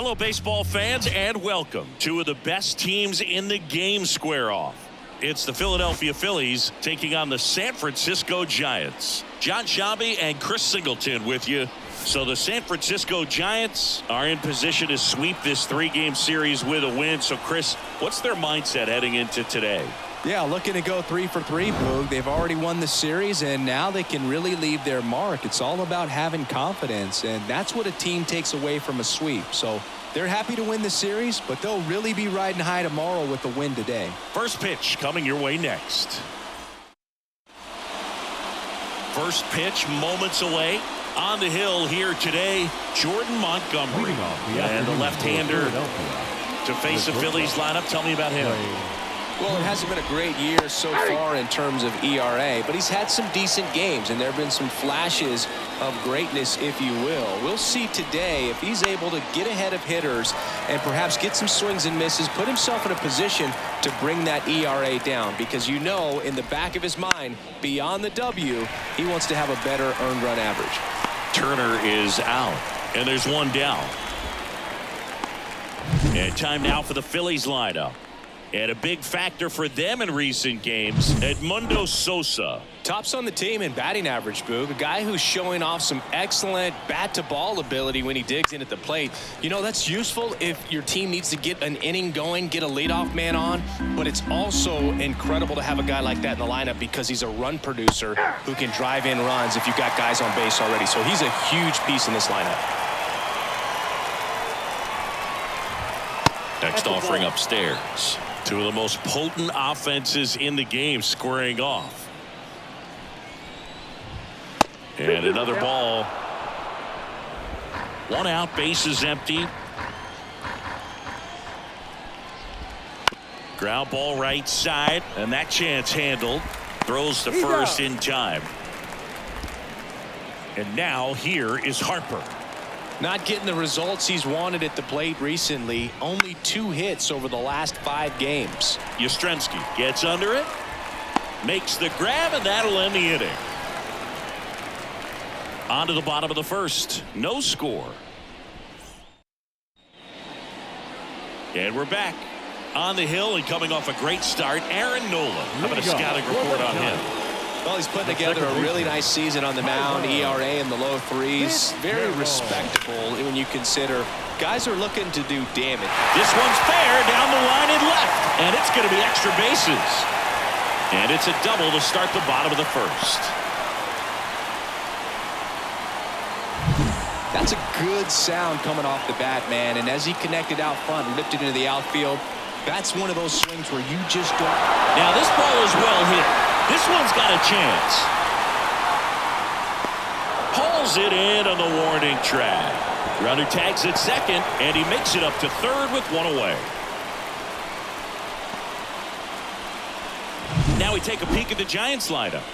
Hello, baseball fans, and welcome. Two of the best teams in the game square off. It's the Philadelphia Phillies taking on the San Francisco Giants. John Shabby and Chris Singleton with you. So the San Francisco Giants are in position to sweep this three-game series with a win. So, Chris, what's their mindset heading into today? Yeah, looking to go 3 for 3, Boog. They've already won the series, and now they can really leave their mark. It's all about having confidence, and that's what a team takes away from a sweep. So they're happy to win the series, but they'll really be riding high tomorrow with the win today. First pitch coming your way next. First pitch moments away. On the hill here today, Jordan Montgomery. And the left-hander to face the Phillies lineup. Tell me about him. Well, it hasn't been a great year so far in terms of ERA, but he's had some decent games, and there have been some flashes of greatness, if you will. We'll see today if he's able to get ahead of hitters and perhaps get some swings and misses, put himself in a position to bring that ERA down, because you know in the back of his mind, beyond the W, he wants to have a better earned run average. Turner is out, and there's one down. And time now for the Phillies lineup. And a big factor for them in recent games, Edmundo Sosa. Tops on the team in batting average, Boog. A guy who's showing off some excellent bat-to-ball ability when he digs in at the plate. You know, that's useful if your team needs to get an inning going, get a leadoff man on. But it's also incredible to have a guy like that in the lineup because he's a run producer who can drive in runs if you've got guys on base already. So he's a huge piece in this lineup. Next offering upstairs. Two of the most potent offenses in the game squaring off. And another ball. One out, bases empty. Ground ball right side, and that chance handled. Throws to first in time. And now here is Harper. Not getting the results he's wanted at the plate recently. Only 2 hits over the last 5 games. Yastrzemski gets under it, makes the grab, and that'll end the inning. On to the bottom of the first. No score. And we're back. On the hill and coming off a great start, Aaron Nola. How about a scouting report on him? Well, he's putting together a really nice season on the mound. ERA in the low 3s. Very respectable when you consider guys are looking to do damage. This one's fair down the line and left. And it's going to be extra bases. And it's a double to start the bottom of the first. That's a good sound coming off the bat, man. And as he connected out front and lifted into the outfield, that's one of those swings where you just don't. Now this ball is well hit. This one's got a chance. Hauls it in on the warning track. Runner tags at second, and he makes it up to third with one away. Now we take a peek at the Giants lineup.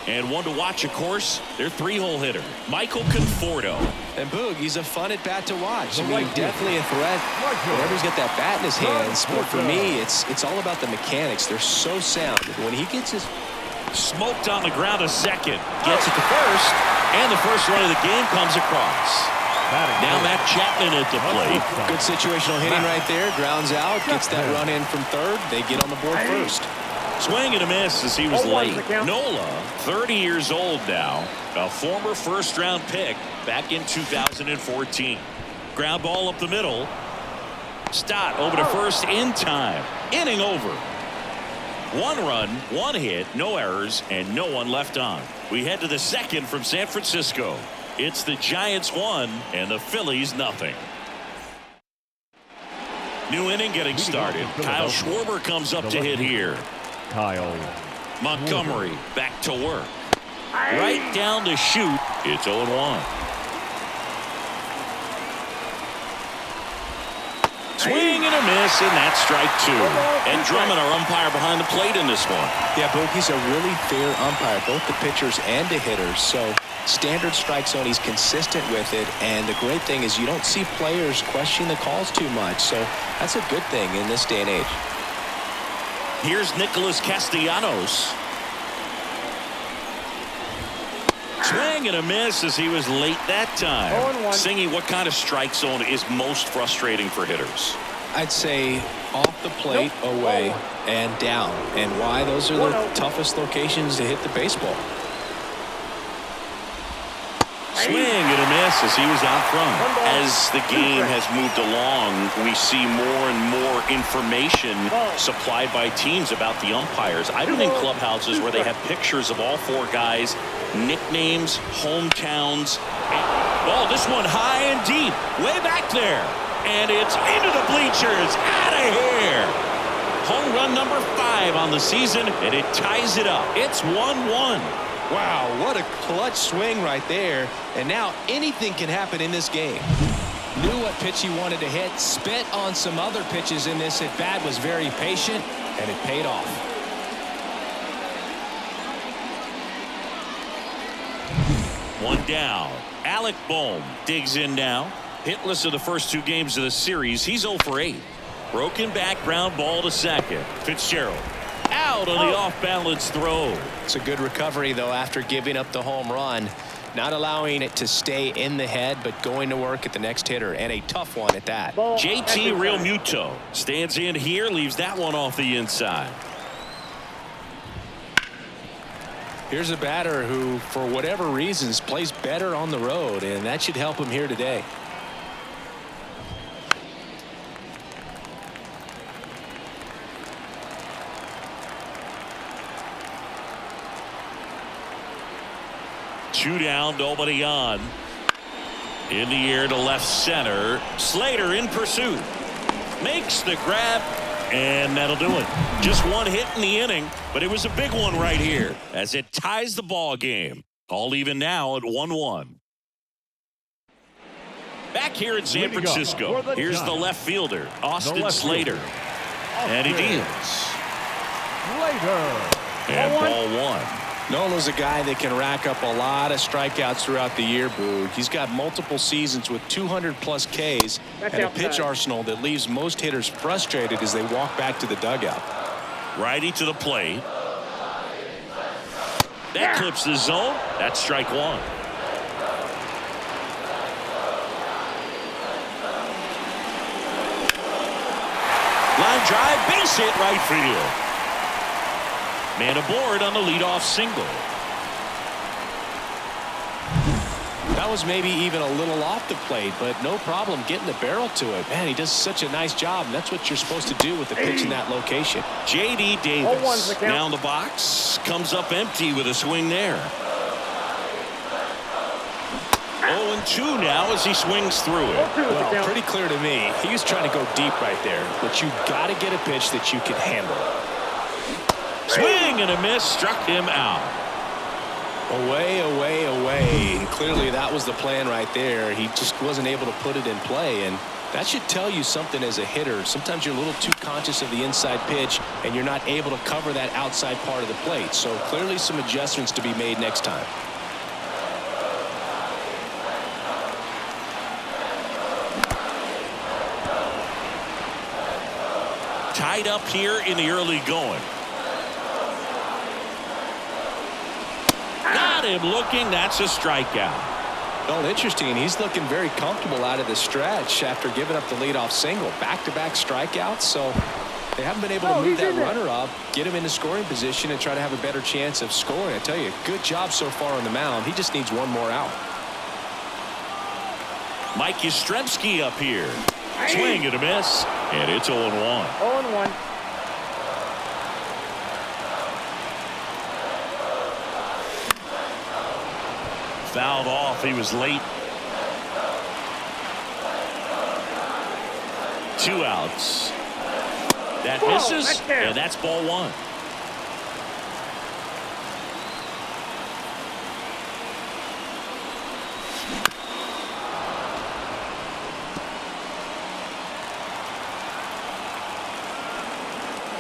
And one to watch, of course, their 3-hole hitter, Michael Conforto. And Boog, he's a fun at bat to watch. I mean, definitely a threat whenever he's got that bat in his hands. But for me, it's all about the mechanics. They're so sound. When he gets his... Smoked on the ground to second. Gets it to first. And the first run of the game comes across. Now Matt Chapman at the plate. Good situational hitting right there. Grounds out. Gets that run in from third. They get on the board first. Swing and a miss as he was late. Nola, 30 years old now, a former first-round pick back in 2014. Ground ball up the middle. Stott over to first in time. Inning over. 1 run, 1 hit, no errors, and no one left on. We head to the second from San Francisco. It's the Giants 1 and the Phillies nothing. New inning getting started. Kyle Schwarber comes up to hit here. Montgomery back to work. Right down the chute. It's 0-1. Swing and a miss, and that's strike 2. And Drummond, our umpire behind the plate in this one. Yeah, Boog, he's a really fair umpire, both the pitchers and the hitters. So standard strike zone, he's consistent with it. And the great thing is you don't see players question the calls too much. So that's a good thing in this day and age. Here's Nicholas Castellanos. Swing and a miss as he was late that time. Singy, what kind of strike zone is most frustrating for hitters? I'd say off the plate, away, and down. And why? Those are the toughest locations to hit the baseball. Swing and a miss as he was out front. As the game has moved along, we see more and more information supplied by teams about the umpires. I've been in clubhouses where they have pictures of all four guys, nicknames, hometowns. Oh, this one high and deep, way back there. And it's into the bleachers, out of here. Home run number 5 on the season, and it ties it up. It's 1-1. Wow, what a clutch swing right there. And now anything can happen in this game. Knew what pitch he wanted to hit, spent on some other pitches in this at bat, was very patient, and it paid off. One down. Alec Bohm digs in now. Hitless in the first 2 games of the series. He's 0 for 8. Broken back ground ball to second. Fitzgerald out on the off-balance throw. It's a good recovery, though, after giving up the home run. Not allowing it to stay in the head, but going to work at the next hitter, and a tough one at that. JT Realmuto stands in here, leaves that one off the inside. Here's a batter who, for whatever reasons, plays better on the road, and that should help him here today. Two down, nobody on. In the air to left center. Slater in pursuit. Makes the grab, and that'll do it. Just one hit in the inning, but it was a big one right here as it ties the ball game. All even now at 1-1. Back here in San Francisco, here's the left fielder, Austin Slater. And he deals. And ball 1. Nola's a guy that can rack up a lot of strikeouts throughout the year, Boog. He's got multiple seasons with 200-plus Ks and a pitch arsenal that leaves most hitters frustrated as they walk back to the dugout. Righty to the plate. That clips the zone. That's strike 1. Line drive, base hit right field. Man aboard on the leadoff single. That was maybe even a little off the plate, but no problem getting the barrel to it. Man, he does such a nice job, and that's what you're supposed to do with the pitch in that location. J.D. Davis down the box, comes up empty with a swing there. 0-2 now as he swings through it. Well, pretty clear to me. He was trying to go deep right there, but you got to get a pitch that you can handle. Swing and a miss, struck him out. Away, away, away. And clearly that was the plan right there. He just wasn't able to put it in play, and that should tell you something as a hitter. Sometimes you're a little too conscious of the inside pitch, and you're not able to cover that outside part of the plate. So clearly some adjustments to be made next time. Tied up here in the early going. Got him looking. That's a strikeout. Well, interesting. He's looking very comfortable out of the stretch after giving up the leadoff single. Back-to-back strikeouts, so they haven't been able to move that runner up, get him into scoring position, and try to have a better chance of scoring. I tell you, good job so far on the mound. He just needs one more out. Mike Yastrzemski up here. Swing and a miss, and it's 0-1. 0-1. Fouled off. He was late. 2 outs. That misses, and that's ball 1.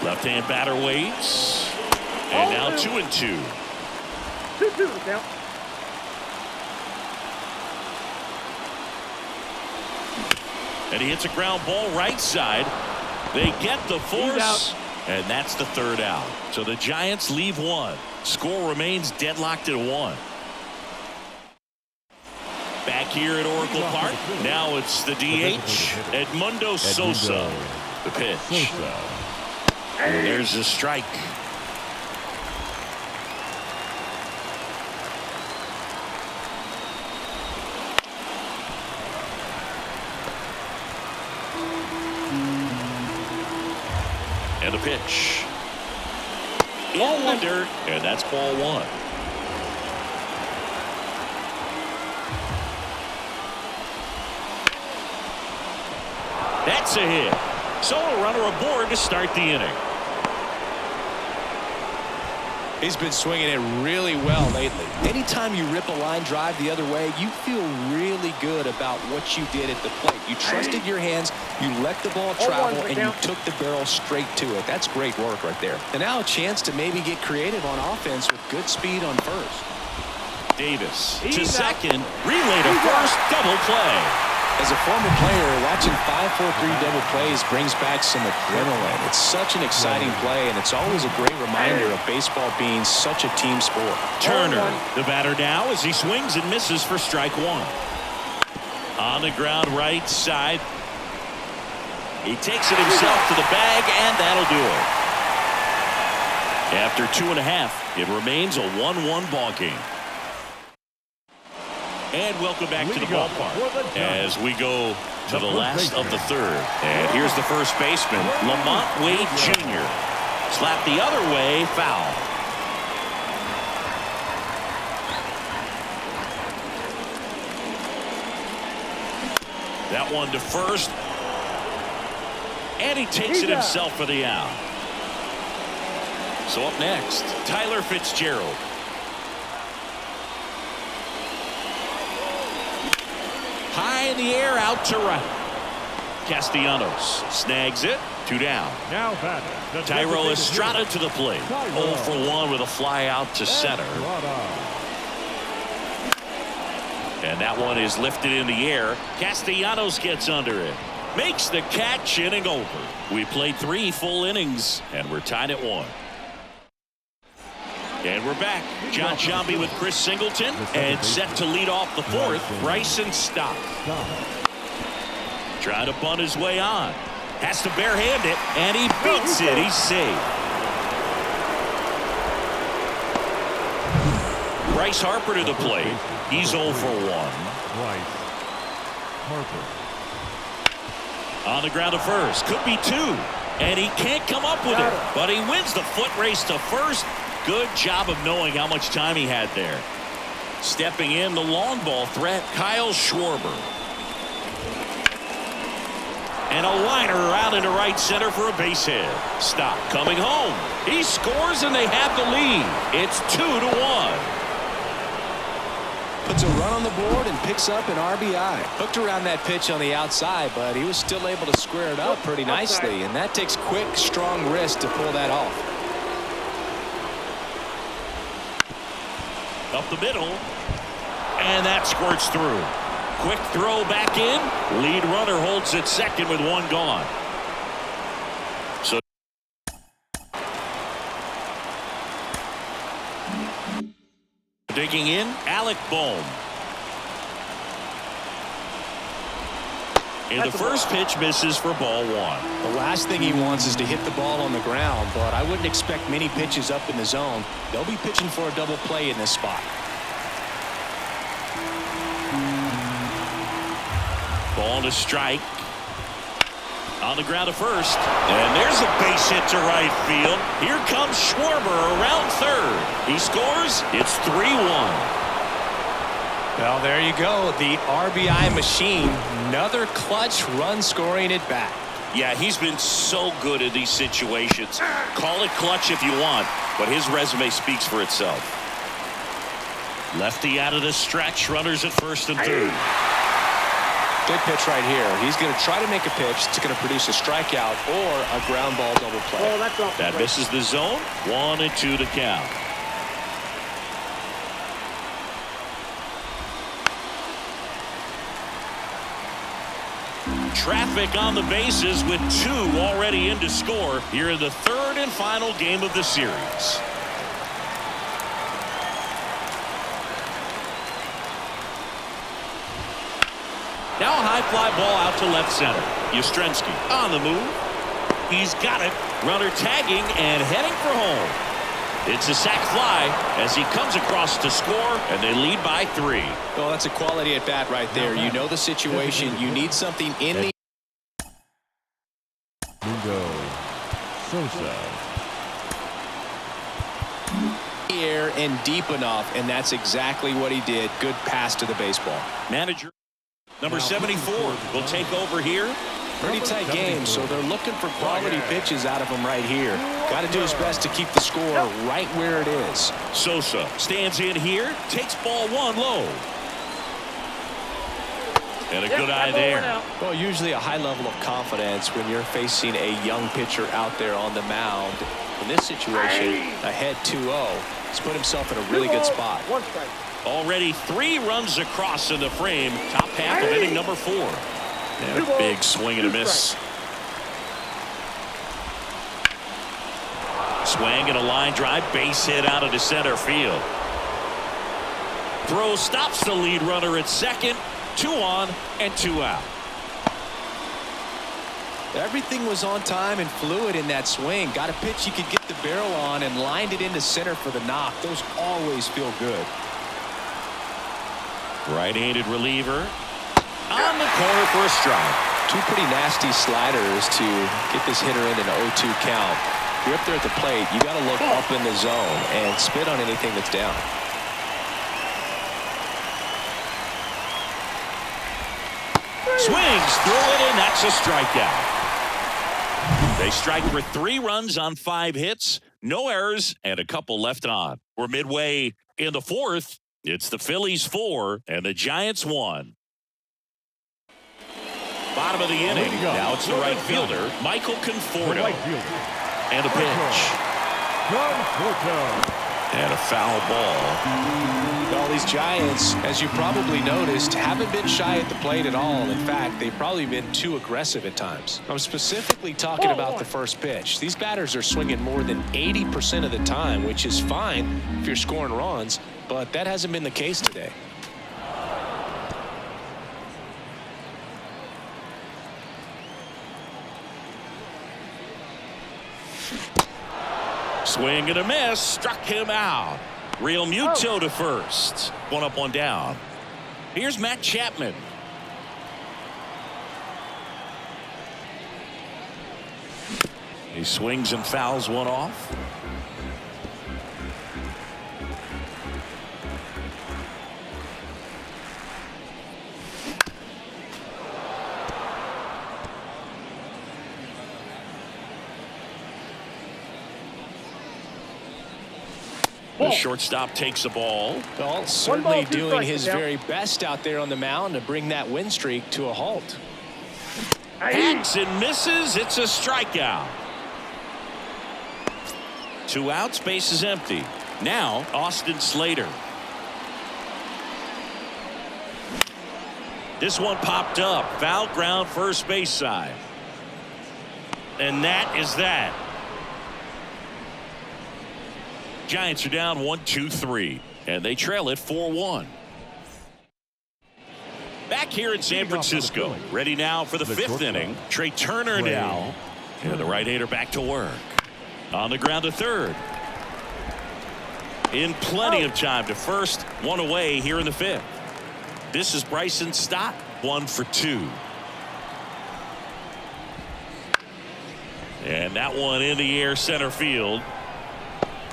Left-hand batter waits. And now 2-2. 2-2 count. And he hits a ground ball right side. They get the force, and that's the 3rd out. So the Giants leave 1. Score remains deadlocked at 1. Back here at Oracle Park. Now it's the DH, Edmundo Sosa. The pitch. And there's a strike. And a pitch. In the dirt, and that's ball one. That's a hit. So a runner aboard to start the inning. He's been swinging it really well lately. Anytime you rip a line drive the other way, you feel really good about what you did at the plate. You trusted your hands, you let the ball travel, and you took the barrel straight to it. That's great work right there. And now a chance to maybe get creative on offense with good speed on first. Davis to second, relay to first, double play. As a former player, watching 5-4-3 double plays brings back some adrenaline. It's such an exciting play, and it's always a great reminder of baseball being such a team sport. Turner, the batter now as he swings and misses for strike one. On the ground right side. He takes it himself to the bag, and that'll do it. After 2.5, it remains a 1-1 ball game. And welcome back to the ballpark as we go to the last of the third. And here's the first baseman, Lamont Wade Jr. Slapped the other way, foul. That one to first. And he takes it himself for the out. So up next, Tyler Fitzgerald. High in the air, out to right. Castellanos snags it. 2 down. Now Thairo Estrada to the plate. 0 for 1 with a fly out to center. And that one is lifted in the air. Castellanos gets under it. Makes the catch, inning over. We played 3 full innings, and we're tied at 1. And we're back. John Sciambi with Chris Singleton, and set to lead off the fourth, Bryson Stott. Trying to bunt his way on. Has to barehand it, and he beats it. He's safe. Bryce Harper to the plate. He's 0 for 1. Bryce Harper. On the ground to first. Could be 2. And he can't come up with it. But he wins the foot race to first. Good job of knowing how much time he had there. Stepping in, the long ball threat, Kyle Schwarber. And a liner out into right center for a base hit. Stop coming home. He scores and they have the lead. It's 2-1. Puts a run on the board and picks up an RBI. Hooked around that pitch on the outside, but he was still able to square it up pretty nicely. And that takes quick, strong wrist to pull that off. Up the middle, and that squirts through. Quick throw back in. Lead runner holds at second with 1 gone. So digging in, Alec Bohm. And the first pitch misses for ball 1. The last thing he wants is to hit the ball on the ground, but I wouldn't expect many pitches up in the zone. They'll be pitching for a double play in this spot. Ball to strike. On the ground to first. And there's a base hit to right field. Here comes Schwarber around third. He scores. It's 3-1. Well, there you go. The RBI machine. Another clutch run scoring it back. Yeah, he's been so good in these situations. Call it clutch if you want, but his resume speaks for itself. Lefty out of the stretch. Runners at first and third. Good pitch right here. He's going to try to make a pitch that's going to produce a strikeout or a ground ball double play. That misses the zone. 1-2 to count. Traffic on the bases with 2 already in to score here in the third and final game of the series. Now a high fly ball out to left center. Yastrzemski on the move. He's got it. Runner tagging and heading for home. It's a sac fly as he comes across to score, and they lead by 3. Well, that's a quality at bat right there. You know the situation. You need something in the Sosa. air and deep enough, and that's exactly what he did. Good pass to the baseball. Manager number 74 will take over here. Pretty tight game, so they're looking for quality pitches out of him right here. Got to do his best to keep the score right where it is. Sosa stands in here, takes ball 1 low. And a good eye there. Well, usually a high level of confidence when you're facing a young pitcher out there on the mound. In this situation, ahead 2-0. He's put himself in a really good spot. Already 3 runs across in the frame. Top half of inning number 4. And a big swing and a miss. Swing and a line drive, base hit out into center field. Throw stops the lead runner at second. 2 on and 2 out. Everything was on time and fluid in that swing. Got a pitch he could get the barrel on and lined it into center for the knock. Those always feel good. Right-handed reliever on the corner for a strike. 2 pretty nasty sliders to get this hitter in an 0-2 count. If you're up there at the plate, you got to look up in the zone and spit on anything that's down. Swings through it, and that's a strikeout. They strike for 3 runs on 5 hits, no errors, and a couple left on. We're midway in the 4th. It's the Phillies 4 and the Giants 1. Bottom of the inning. Now it's the right fielder, Michael Conforto. And a pitch. And a foul ball. Well, these Giants, as you probably noticed, haven't been shy at the plate at all. In fact, they've probably been too aggressive at times. I'm specifically talking about the first pitch. These batters are swinging more than 80% of the time, which is fine if you're scoring runs, but that hasn't been the case today. Swing and a miss, struck him out. Real Muto to first. 1 up, 1 down. Here's Matt Chapman. He swings and fouls one off. The shortstop takes the ball. Well, certainly doing his very best out there on the mound to bring that win streak to a halt. Hacks and misses. It's a strikeout. 2 outs, base is empty. Now Austin Slater. This one popped up. Foul ground, first base side. And that is that. Giants are down 1-2-3, and they trail it 4-1. Back here in San Francisco, ready now for the 5th inning. Trey Turner now, and the right-hander back to work. On the ground to third. In plenty of time to first, 1 away here in the 5th. This is Bryson Stott, 1 for 2. And that one in the air center field.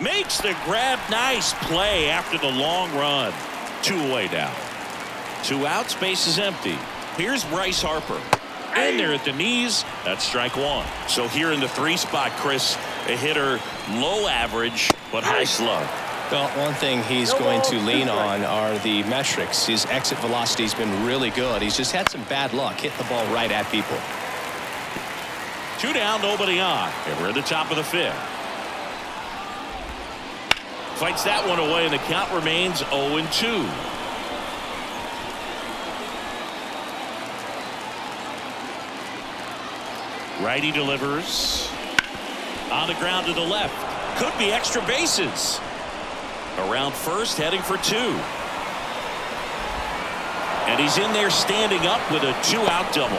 Makes the grab. Nice play after the long run. 2 away now. 2 outs, base is empty. Here's Bryce Harper. In there at the knees. That's strike 1. So here in the 3 spot, Chris, a hitter low average but high slug. Well, one thing he's going to lean on are the metrics. His exit velocity has been really good. He's just had some bad luck hitting the ball right at people. 2 down, nobody on. And we're at the top of the 5th. Fights that one away, and the count remains 0-2. Righty delivers. On the ground to the left. Could be extra bases. Around first, heading for 2. And he's in there standing up with a 2-out double.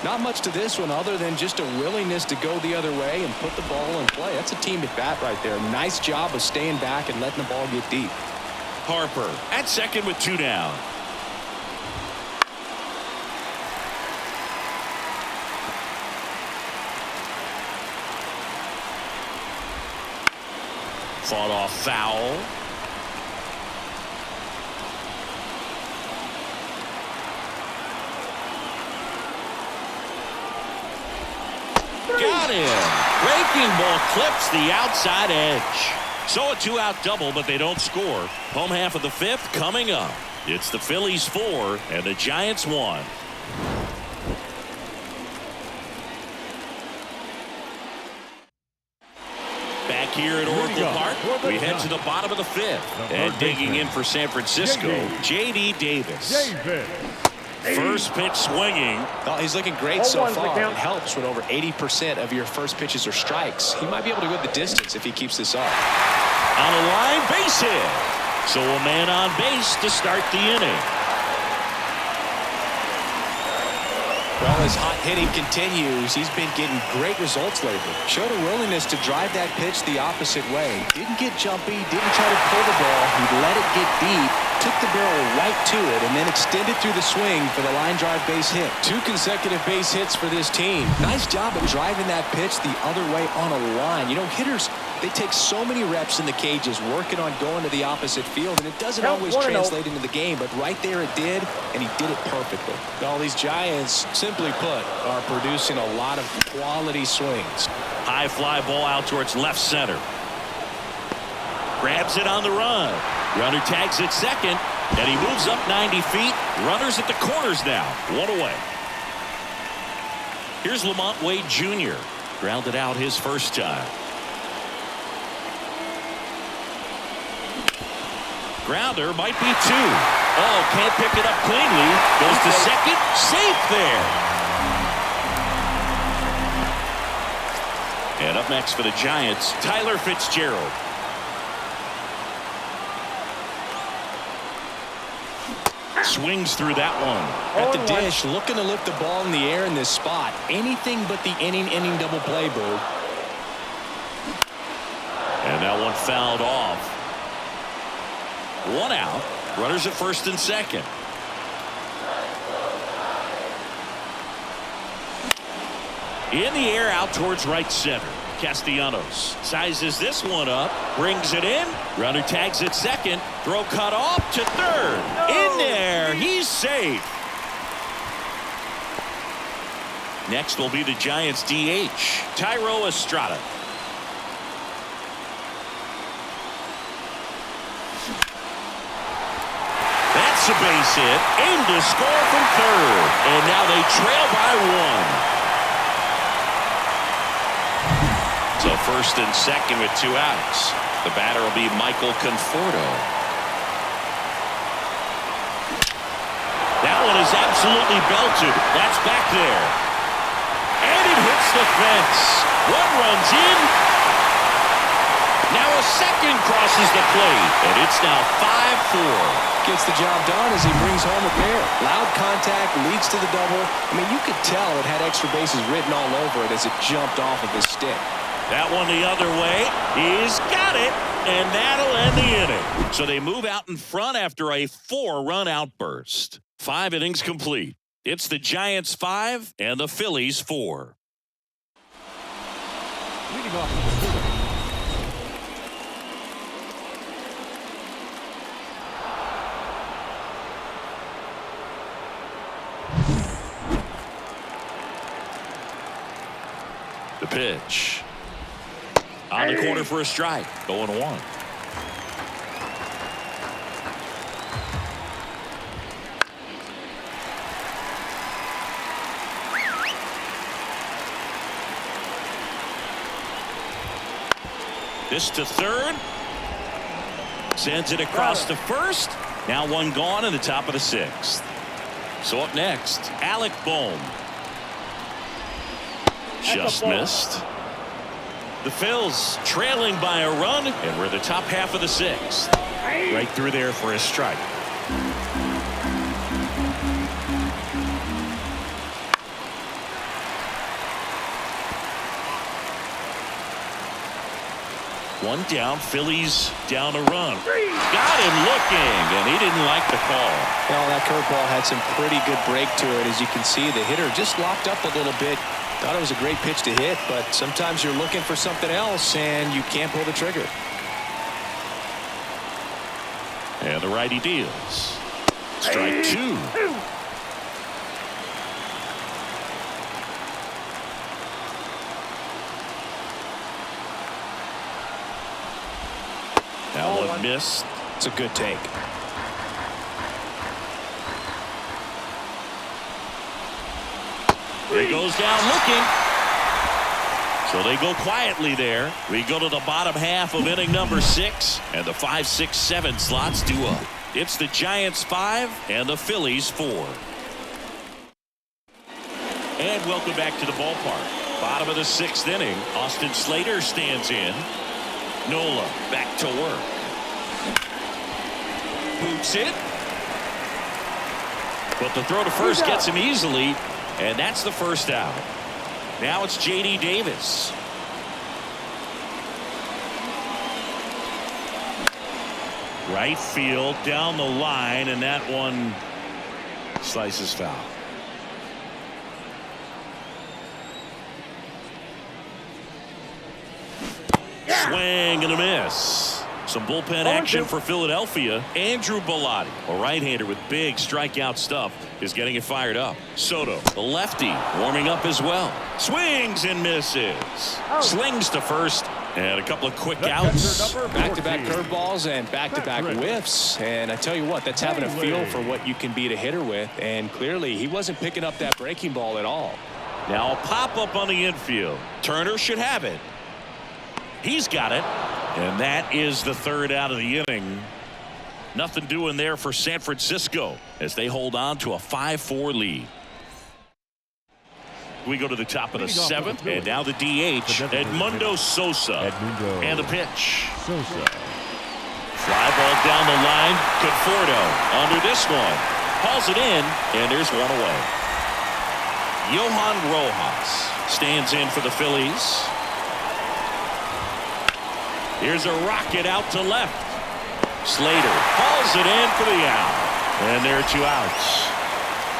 Not much to this one other than just a willingness to go the other way and put the ball in play. That's a team at bat right there. Nice job of staying back and letting the ball get deep. Harper at second with 2 down. Fought off foul. Got him. Breaking ball clips the outside edge. So a 2-out double, but they don't score. Home half of the 5th coming up. It's the Phillies 4 and the Giants 1. Back here at Oracle Park, we head to the bottom of the 5th. And digging in for San Francisco, J.D. Davis. First pitch swinging. Oh, he's looking great so far. It helps when over 80% of your first pitches are strikes. He might be able to go the distance if he keeps this up. On a line, base hit. So a man on base to start the inning. Well, as hot hitting continues, he's been getting great results lately. Showed a willingness to drive that pitch the opposite way. Didn't get jumpy, didn't try to pull the ball. He let it get deep, took the barrel right to it, and then extended through the swing for the line drive base hit. 2 consecutive base hits for this team. Nice job of driving that pitch the other way on a line. You know, hitters, they take so many reps in the cages working on going to the opposite field, and it doesn't always translate into the game, but right there it did, and he did it perfectly. All these Giants, simply put, are producing a lot of quality swings. High fly ball out towards left center. Grabs it on the run. Runner tags at second, and he moves up 90 feet. Runners at the corners now. 1 away. Here's Lamont Wade Jr. Grounded out his first time. Grounder might be 2. Oh, can't pick it up cleanly. Goes to second. Safe there. And up next for the Giants, Tyler Fitzgerald. Swings through that one. At the dish, looking to lift the ball in the air in this spot. Anything but the inning double play, Bird. And that one fouled off. 1 out. Runners at first and second. In the air out towards right center. Castellanos sizes this one up, brings it in. Runner tags at second. Throw cut off to third. In there. He's safe. Next will be the Giants DH, Tyro Estrada. That's a base hit. Aimed to score from third. And now they trail by 1. So first and second with 2 outs. The batter will be Michael Conforto. That one is absolutely belted. That's back there. And it hits the fence. 1 runs in. Now a second crosses the plate. And it's now 5-4. Gets the job done as he brings home a pair. Loud contact leads to the double. I mean, you could tell it had extra bases written all over it as it jumped off of his stick. That one the other way. He's got it, and that'll end the inning. So they move out in front after a 4-run outburst. 5 innings complete. It's the Giants 5 and the Phillies 4. Leading off the pitch. On the corner for a strike. 0-1. This to third. Sends it across to first. Now 1 gone in the top of the 6th. So up next, Alec Bohm. Just missed. The Phils trailing by a run, and we're the top half of the sixth. Right through there for a strike. One down, Phillies down a run. Got him looking, and he didn't like the call. Well, that curveball had some pretty good break to it. As you can see, the hitter just locked up a little bit. Thought it was a great pitch to hit, but sometimes you're looking for something else, and you can't pull the trigger. And the righty deals. Strike two. That one missed. It's a good take. He goes down looking. So they go quietly there. We go to the bottom half of inning number 6, and the 5, 6, 7 slots do up. It's the Giants 5 and the Phillies 4. And welcome back to the ballpark. Bottom of the 6th inning. Austin Slater stands in. Nola back to work. Boots it. But the throw to first gets him easily, and that's the first out. Now it's J.D. Davis. Right field down the line, and that one slices foul. Swing and a miss. Some bullpen action for Philadelphia. Andrew Bellotti, a right-hander with big strikeout stuff, is getting it fired up. Soto, the lefty, warming up as well. Swings and misses. Slings to first, and a couple of quick outs. Back-to-back curveballs and back-to-back whiffs. And I tell you what, that's having a feel for what you can beat a hitter with. And clearly, he wasn't picking up that breaking ball at all. Now a pop-up on the infield. Turner should have it. He's got it. And that is the third out of the inning. Nothing doing there for San Francisco as they hold on to a 5-4 lead. We go to the top of the 7th, and now the DH, Edmundo Sosa. And the pitch. Fly ball down the line. Conforto under this one. Hauls it in, and there's one away. Johan Rojas stands in for the Phillies. Here's a rocket out to left. Slater hauls it in for the out. And there are 2 outs.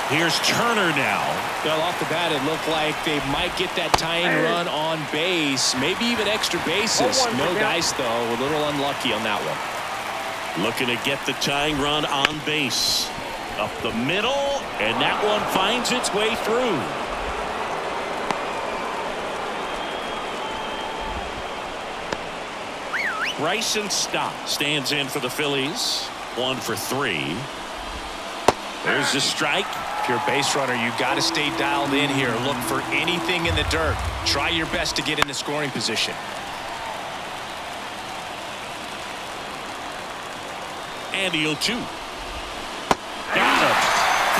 Here's Turner now. Well, off the bat, it looked like they might get that tying run on base, maybe even extra bases. No dice, though. A little unlucky on that one. Looking to get the tying run on base. Up the middle, and that one finds its way through. Bryson Stott stands in for the Phillies. 1 for 3. There's the strike. If you're a base runner, you've got to stay dialed in here. Look for anything in the dirt. Try your best to get in the scoring position. And the 0-2. Got him.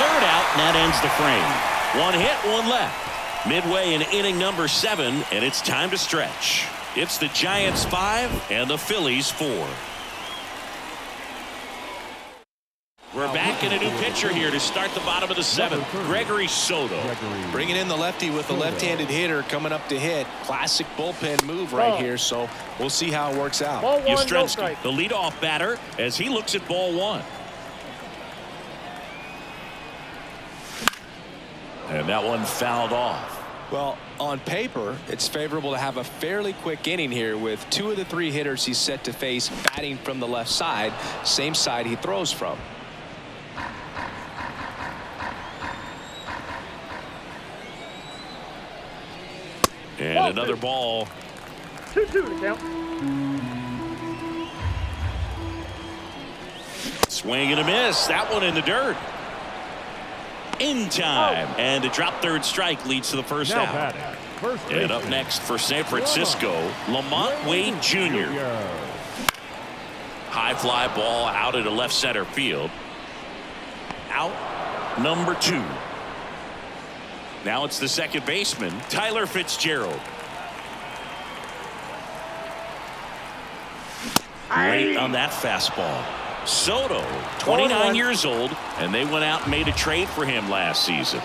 Third out, and that ends the frame. 1 hit, 1 left. Midway in inning number 7, and it's time to stretch. It's the Giants 5 and the Phillies 4. We're back in a new pitcher here to start the bottom of the 7th. Gregory Soto. Bringing in the lefty with the left-handed hitter coming up to hit. Classic bullpen move right here, so we'll see how it works out. Yastrzemski, the leadoff batter, as he looks at ball 1. And that one fouled off. Well, on paper, it's favorable to have a fairly quick inning here with 2 of the 3 hitters he's set to face batting from the left side, same side he throws from. And another ball. 2-2 to count. Swing and a miss. That one in the dirt. In time. And a drop third strike leads to the first out. And up next for San Francisco, Lamont Wade Jr. High fly ball out into left center field. Out number 2. Now it's the second baseman, Tyler Fitzgerald. late on that fastball. Soto, 29 years old, and they went out and made a trade for him last season.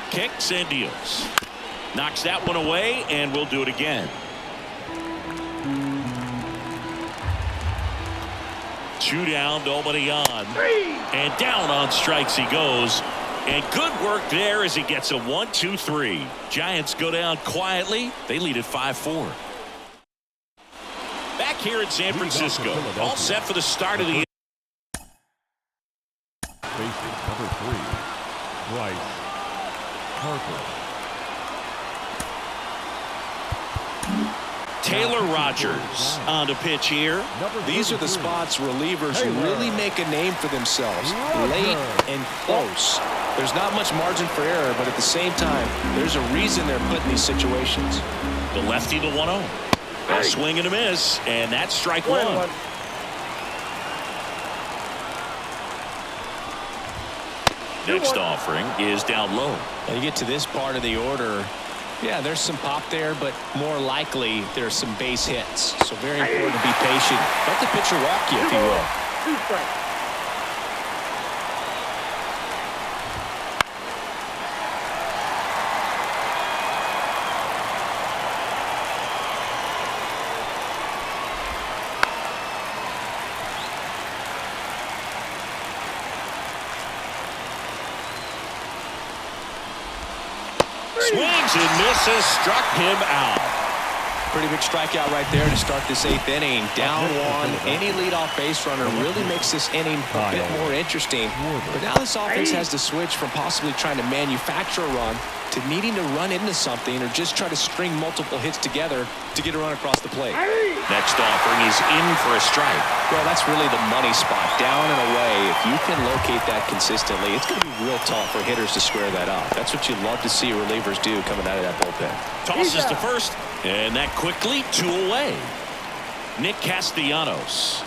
Kicks and deals. Knocks that one away, and we'll do it again. 2 down, nobody on. And down on strikes he goes. And good work there as he gets a 1-2-3. Giants go down quietly. They lead at 5-4. Back here in San Francisco, all set for the start of the. Bases number 3. Bryce Harper. Taylor Rogers on the pitch here. These are the spots relievers really make a name for themselves. Late and close. There's not much margin for error, but at the same time, there's a reason they're put in these situations. The lefty, the 1-0. A swing and a miss, and that's strike one. Next offering is down low. Now you get to this part of the order. Yeah, there's some pop there, but more likely there's some base hits. So very important to be patient. Let the pitcher walk you, if you will. 2 strikes. Swings and misses, struck him out. Pretty big strikeout right there to start this 8th inning. Down 1. Any leadoff base runner really makes this inning a bit more interesting. But now this offense has to switch from possibly trying to manufacture a run to needing to run into something or just try to string multiple hits together to get a run across the plate. Next offering is in for a strike. Well, that's really the money spot. Down and away. If you can locate that consistently, it's going to be real tough for hitters to square that up. That's what you love to see relievers do coming out of that bullpen. Tosses to first, and that quickly 2 away. Nick Castellanos.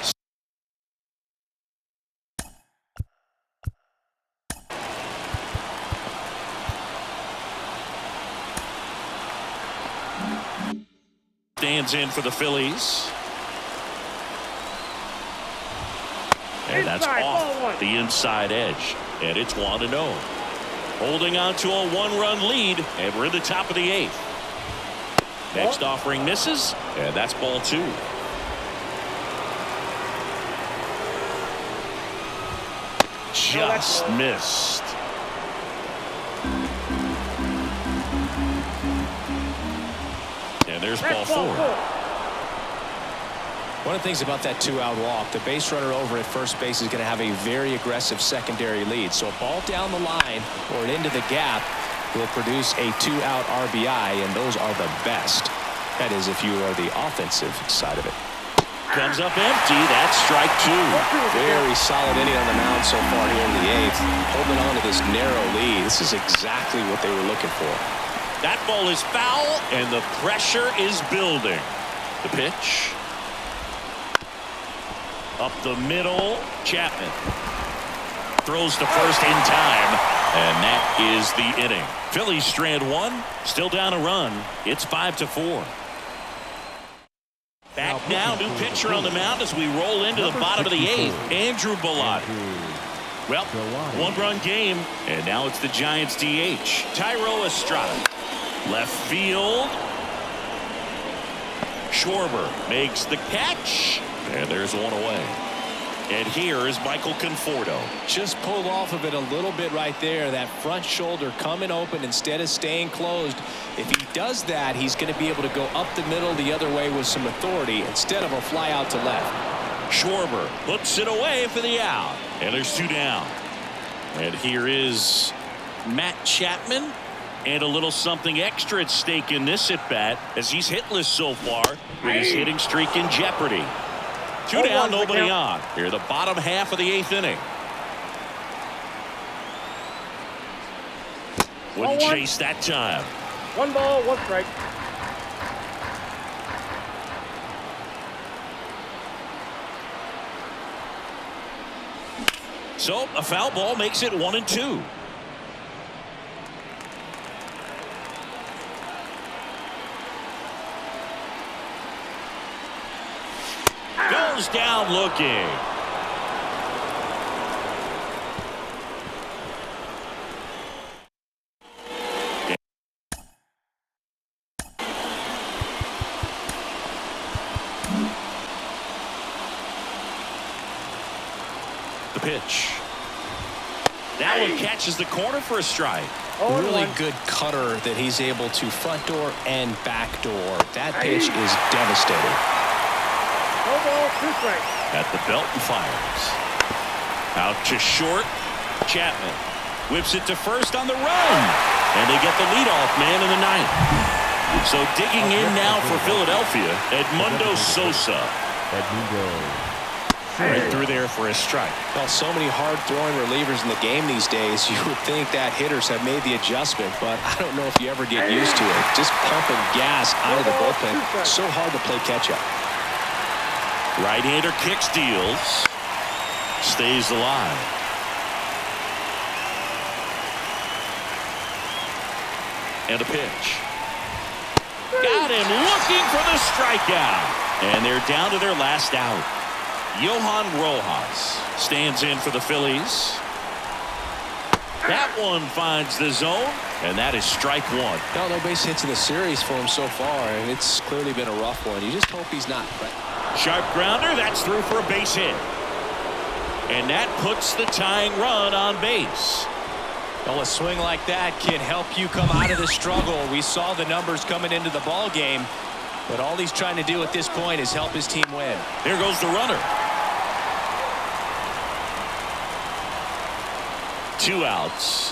Stands in for the Phillies. And that's off the inside edge. And it's 1-0. Holding on to a 1-run lead. And we're in the top of the 8th. Next offering misses. And that's ball 2. Just missed. And there's ball 4. One of the things about that 2-out walk, the base runner over at first base is going to have a very aggressive secondary lead. So a ball down the line or into the gap will produce a 2-out RBI, and those are the best. That is, if you are the offensive side of it. Comes up empty. That's strike 2. Very solid inning on the mound so far here in the 8th. Holding on to this narrow lead. This is exactly what they were looking for. That ball is foul, and the pressure is building. The pitch. Up the middle, Chapman throws to first in time, and that is the inning. Phillies strand 1, still down a run. It's 5-4. Back now, new pitcher on the mound as we roll into the bottom of the 8th. Andrew Bellotti. Well, 1-run game, and now it's the Giants DH. Tyro Estrada. Left field. Schwarber makes the catch. And there's 1 away. And here is Michael Conforto. Just pulled off of it a little bit right there. That front shoulder coming open instead of staying closed. If he does that, he's going to be able to go up the middle the other way with some authority instead of a fly out to left. Schwarber puts it away for the out. And there's 2 down. And here is Matt Chapman. And a little something extra at stake in this at bat as he's hitless so far with his hitting streak in jeopardy. 2 down, nobody on. Here, the bottom half of the 8th inning. Wouldn't chase that time. 1 ball, 1 strike. So a foul ball makes it 1-2. goes down looking. The pitch. That one catches the corner for a strike. Really good cutter that he's able to front door and back door. That pitch is devastating. No ball, 2 strikes. At the belt and fires. Out to short. Chapman whips it to first on the run. And they get the leadoff man in the 9th. So digging in now for Philadelphia, Edmundo Sosa. Right through there for a strike. Well, so many hard-throwing relievers in the game these days. You would think that hitters have made the adjustment, but I don't know if you ever get used to it. Just pumping gas out of the bullpen. So hard to play catch-up. Right-hander kicks, deals. Stays alive. And a pitch. Got him looking for the strikeout. And they're down to their last out. Johan Rojas stands in for the Phillies. That one finds the zone, and that is strike 1. No base hits in the series for him so far, and it's clearly been a rough one. You just hope he's not. Sharp grounder, that's through for a base hit. And that puts the tying run on base. Well, a swing like that can help you come out of the struggle. We saw the numbers coming into the ball game, but all he's trying to do at this point is help his team win. Here goes the runner. 2 outs.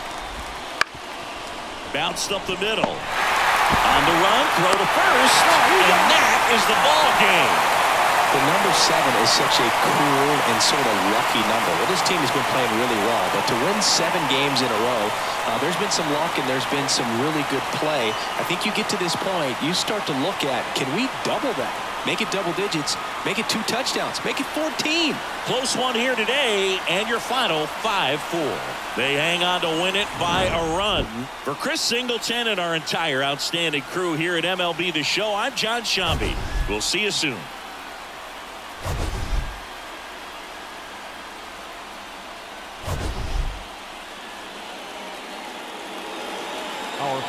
Bounced up the middle. On the run, throw to first, and that is the ball game. The number 7 is such a cool and sort of lucky number. Well, this team has been playing really well, but to win 7 games in a row, there's been some luck and there's been some really good play. I think you get to this point, you start to look at, can we double that? Make it double digits, make it 2 touchdowns, make it 14. Close one here today, and your final 5-4. They hang on to win it by a run. For Chris Singleton and our entire outstanding crew here at MLB The Show, I'm John Shambi. We'll see you soon. Our